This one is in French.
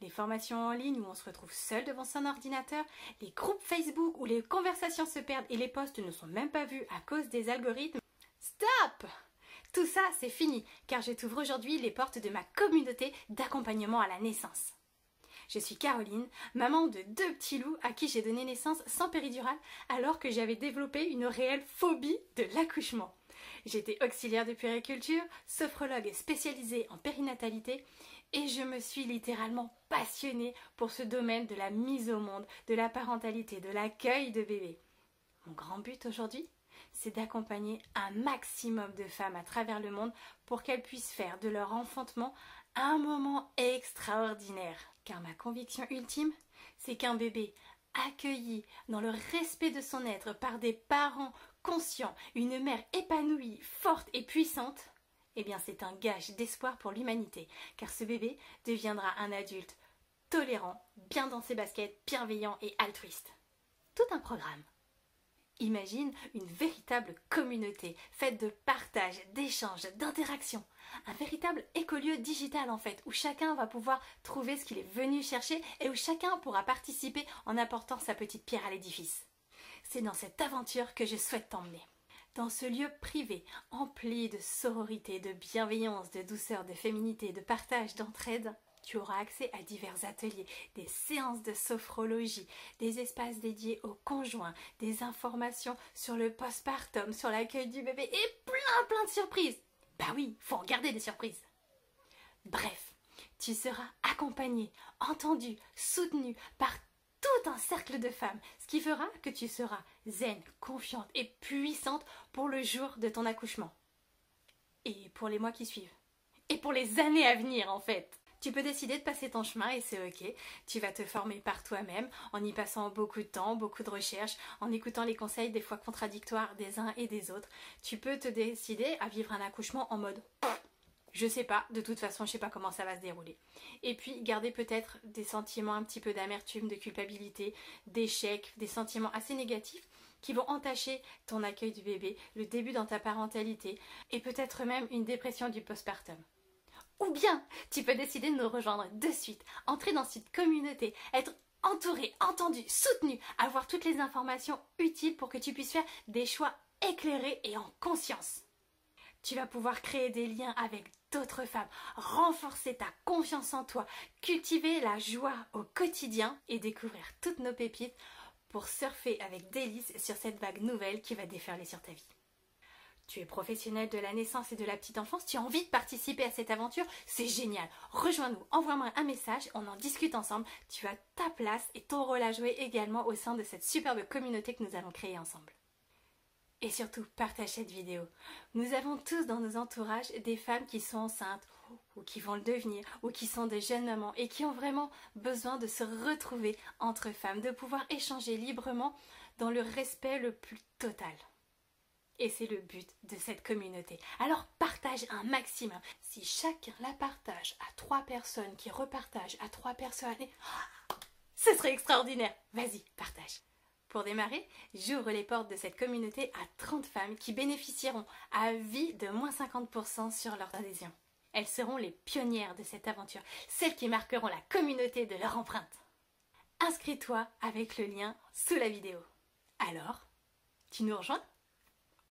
les formations en ligne où on se retrouve seul devant son ordinateur, les groupes Facebook où les conversations se perdent et les posts ne sont même pas vus à cause des algorithmes. Stop! Tout ça, c'est fini, car je t'ouvre aujourd'hui les portes de ma communauté d'accompagnement à la naissance. Je suis Caroline, maman de 2 petits loups à qui j'ai donné naissance sans péridurale alors que j'avais développé une réelle phobie de l'accouchement. J'étais auxiliaire de puériculture, sophrologue spécialisée en périnatalité et je me suis littéralement passionnée pour ce domaine de la mise au monde, de la parentalité, de l'accueil de bébés. Mon grand but aujourd'hui, c'est d'accompagner un maximum de femmes à travers le monde pour qu'elles puissent faire de leur enfantement un moment extraordinaire. Car ma conviction ultime, c'est qu'un bébé accueilli dans le respect de son être par des parents conscients, une mère épanouie, forte et puissante, eh bien c'est un gage d'espoir pour l'humanité, car ce bébé deviendra un adulte tolérant, bien dans ses baskets, bienveillant et altruiste. Tout un programme. Imagine une véritable communauté faite de partage, d'échanges, d'interactions. Un véritable écolieu digital en fait, où chacun va pouvoir trouver ce qu'il est venu chercher et où chacun pourra participer en apportant sa petite pierre à l'édifice. C'est dans cette aventure que je souhaite t'emmener. Dans ce lieu privé, empli de sororité, de bienveillance, de douceur, de féminité, de partage, d'entraide, tu auras accès à divers ateliers, des séances de sophrologie, des espaces dédiés aux conjoints, des informations sur le postpartum, sur l'accueil du bébé et plein de surprises. Bah oui, faut en garder des surprises. Bref, tu seras accompagné, entendu, soutenu par tout un cercle de femmes, ce qui fera que tu seras zen, confiante et puissante pour le jour de ton accouchement. Et pour les mois qui suivent. Et pour les années à venir en fait. Tu peux décider de passer ton chemin et c'est ok. Tu vas te former par toi-même en y passant beaucoup de temps, beaucoup de recherches, en écoutant les conseils des fois contradictoires des uns et des autres. Tu peux te décider à vivre un accouchement en mode je sais pas, de toute façon je sais pas comment ça va se dérouler. Et puis garder peut-être des sentiments un petit peu d'amertume, de culpabilité, d'échec, des sentiments assez négatifs qui vont entacher ton accueil du bébé, le début dans ta parentalité et peut-être même une dépression du postpartum. Ou bien, tu peux décider de nous rejoindre de suite, entrer dans cette communauté, être entouré, entendu, soutenu, avoir toutes les informations utiles pour que tu puisses faire des choix éclairés et en conscience. Tu vas pouvoir créer des liens avec d'autres femmes, renforcer ta confiance en toi, cultiver la joie au quotidien et découvrir toutes nos pépites pour surfer avec délice sur cette vague nouvelle qui va déferler sur ta vie. Tu es professionnel de la naissance et de la petite enfance, tu as envie de participer à cette aventure, c'est génial. Rejoins-nous, envoie-moi un message, on en discute ensemble. Tu as ta place et ton rôle à jouer également au sein de cette superbe communauté que nous allons créer ensemble. Et surtout, partage cette vidéo. Nous avons tous dans nos entourages des femmes qui sont enceintes ou qui vont le devenir ou qui sont des jeunes mamans et qui ont vraiment besoin de se retrouver entre femmes, de pouvoir échanger librement dans le respect le plus total. Et c'est le but de cette communauté. Alors partage un maximum. Si chacun la partage à 3 personnes qui repartagent à 3 personnes, ce serait extraordinaire. Vas-y, partage. Pour démarrer, j'ouvre les portes de cette communauté à 30 femmes qui bénéficieront à vie de moins 50% sur leur adhésion. Elles seront les pionnières de cette aventure, celles qui marqueront la communauté de leur empreinte. Inscris-toi avec le lien sous la vidéo. Alors, tu nous rejoins ?